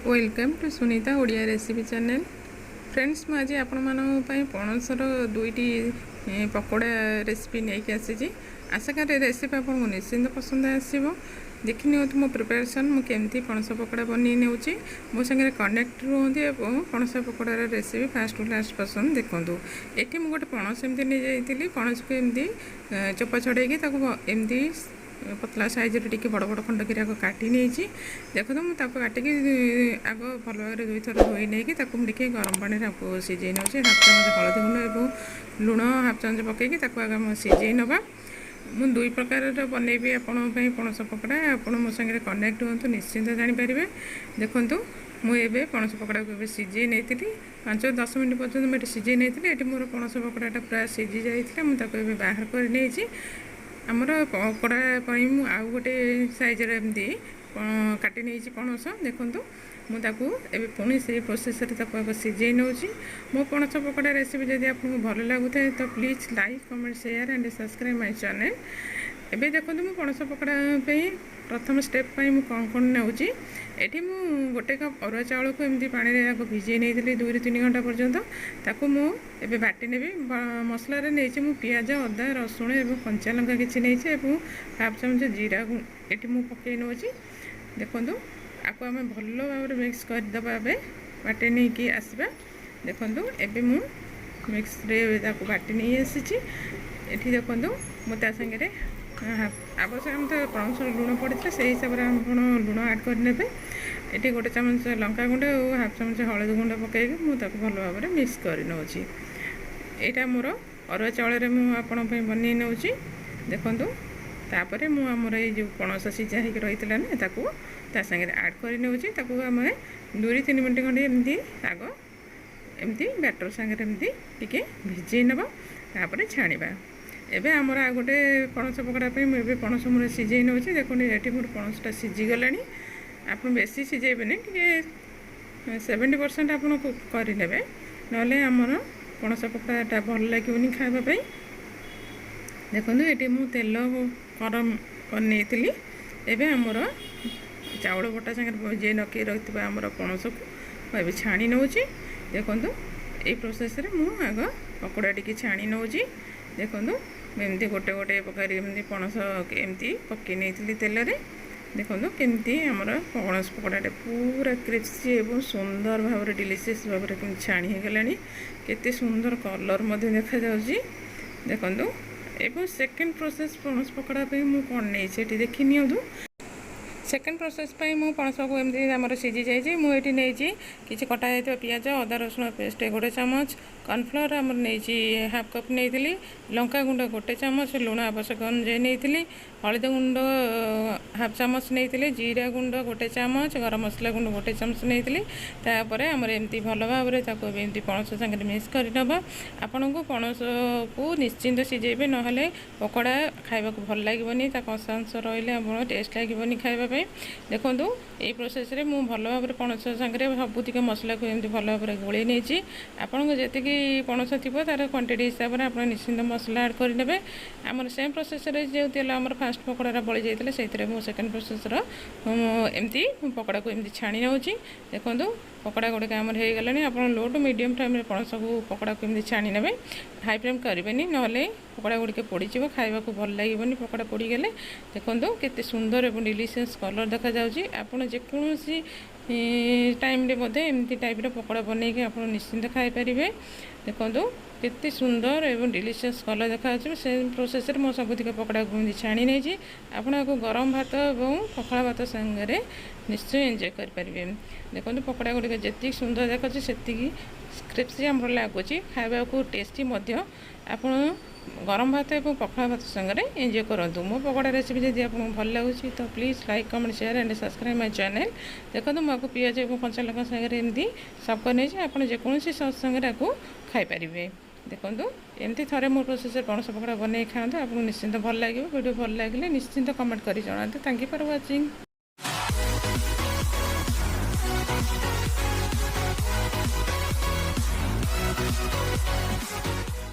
Welcome to Sunita Odia recipe channel. Friends आज आपण पणसर दुईटी pakora recipe नहीं आसी। आशा कर रेसिपी आपको निश्चिंत पसंद आसो। देखी नि मो प्रिपरेसन मुझे पणस पकोड़ा बनी नौ मो सागर कनेक्ट रुहति पणस पकोड़ार रेसिपी फास्ट टू लास्ट पसंद देखूँ। ये मुझे गोटे पणस एमती नहीं जाइली। पणस को एमती चोपा छड़े एमती पतला साइज रे बड़ बड़ खंड कर काटी नहीं देखो मुझे काटिक आग भल भाव दुई थर धोई नहीं गरम पानी सीझे नौ हाफ चामच हलदी गुंड और लुण हाफ चामच पकईकि आगे सीझे नवा। मु दुई प्रकार बनैबी आपण पणस पकोड़ा। आपण मो सागर कनेक्ट हूँ निश्चिंत जानीपारे। देखूँ मुझे पणस पकोड़ा को सीझे नहीं 5-10 मिनट पर्यटन मुझे सीझे नहीं ये मोर पणस पकोड़ाटा पूरा सीझी जाता मुझे बाहर कर नहीं। आमर पकोड़ा आउ गोटे साइज एमती काटी नहीं पणस देखूँ मुझे पुणी से प्रोसेस सीझे नौ। मो पणस पकोड़ा रेसिपी जब आपको भल लगुए तो please like comment share and subscribe my channel. एबे देखो मु पणस पकोड़ा प्रथम स्टेप मु कौन कौन नौची ये गोटे कप अरुआ चाउल को एमती पानी भिजे नहीं 2-3 घंटा पर्यंत ताकू मुझे बाटी नेबी। मसलार नहीं मु पियाज अदा रसुण और कंचा लंका किसी नहीं हाफ चामच जीरा ये मुझे पकई नौची। देखूँ आपको आम भल भाव मिक्स करदे बाटे नहीं कि आसवा। देखूँ एबे मु मिक्स रे बाटी नहीं आसी। ये देखूँ मुझे सागे आवश्यक तो पणस लुण पड़ता से हिसाब से आप लुण आड करने। ये गोटे चामच लंका गुंड और हाफ चामच हलदी गुंड पकईकि मुझे भल भाव मिक्स कर नौची। यहाँ मोर अरुआ चाउल मुझे बन नौची। देखूँ तापर मुझे ये जो पणस सीझा हो रही ना सागे आड कर नौची। आम 2-3 मिनट खंडे एमती आग एमती बैटर सागर एमती टिके भिजे नवा छाणीबा। एबे आमर आ गोटे पणस पकोड़ा मुझे पणस मुझे सीझे नौ। देखो ये मोर पणसटा सीझीगला। आप बेसी सीझेबे टे 70% आप करे ना आमर पणस पकोड़ाटा भल लगे खावाई। देखो ये मुझे तेल गरम कर एबे आमर चाउल बटा सागर भिजे नक रखा आमर पणस को ये छाणी नौ। देखूँ ये प्रोसेस रे मु आग पकोड़ा टी छाणी नौ। देखूँ एमती गोटे गोटे प्रकार एमती पणस एमती पकई नहीं तेल रे। देखूँ केमती आमर पणस पकोड़ाटे पूरा क्रिस्पी और सुंदर भाव डिलीशियस भाव में छाणी होगला। केते सुंदर कलर देखा जाउची। देखूँ एवं सेकेंड प्रोसेस पणस पकोड़ा मुझे कौन नहीं देखी नियंतु। सेकेंड प्रोसेस मु पणस को एमती आमर सीझी जाइए मुझे नहीं किसी कटा जाता पियाज अदा रसुण पेस्ट 1 चामच कॉर्नफ्लोर आमर नहीं हाफ कप नहीं लंका गुंड 1 चामच लुण आवश्यक अनुजाई नहीं हलदी गुंड हाफ चामच नहीं जीरा गुंड 1 चामच गरम मसला गुंड 1 चामच नहीं आमर एमती भल भाव एमती पणस सागर मिक्स करनबा। आपन को पणस को निश्चिंत सीझेबे ना पकोड़ा खाइबा भल लगे कषा अंश रही टेस्ट लगे खाइबा। देखूँ ये प्रोसेस रे मु भल भाव पणस सागर सबुतिक मसला को एमती भल भाव गोल नहीं। आपन को जी पणस थी तार क्वांटिटी हिसाब से आप निश्चिंत मसला ऐड करदे। आमर सेम प्रोसेस रे जो तेल आमर फास्ट पकोड़ा बड़ी जाता से मु सेकेंड प्रोसेस एमती पकोड़ा को एमती छाणी नौ। देखूँ पकोड़ा गुड़िक आमर हो गला। आप लो टू मीडियम फ्लेम पणस को पकोड़ा को एमती छाणी ने हाई फ्लेम करेंगे ना पकोड़ा गुड़िक पोड़ी खावा को भल लगे पकोड़ा पोड़ी गले। देखूँ केते सुंदर और डिलीशियस कलर देखा जाउची। आपन जेकोसी टाइम रे बोधे एमती टाइप रो पकोड़ा बनैके आप निश्चिंत खाई पारिबे। देखूँ केते सुंदर एवं डिलीशियस कलर देखा से प्रोसेस मो सबुतिक पकोड़ा को छाणी नहीं। आपको गरम भात और पखाला भात संगे निश्चय एंजॉय करेंगे। देखो पकोड़ा गुड़िक जी सुंदर देखा से क्रिस्पी आम लगुच खावा को टेस्टी आप गरम भात और पखाला भात संगे एंजॉय करूँ। मो पकोड़ा रेसिपी जब आपको भल लगुच तो please like comment share and subscribe my channel. देखो मुझे पियाज और कंचा लंका सागर एमती सब कर नहीं आप जेकोसी सस संगे खाईपारे। देखूँ एमती थे मो प्रोसेस पणस पकोड़ा बन खाते आपको निश्चिंत भल लगे। वीडियो भल लगे निश्चिंत कमेंट कर जनाते। Thank you for watching.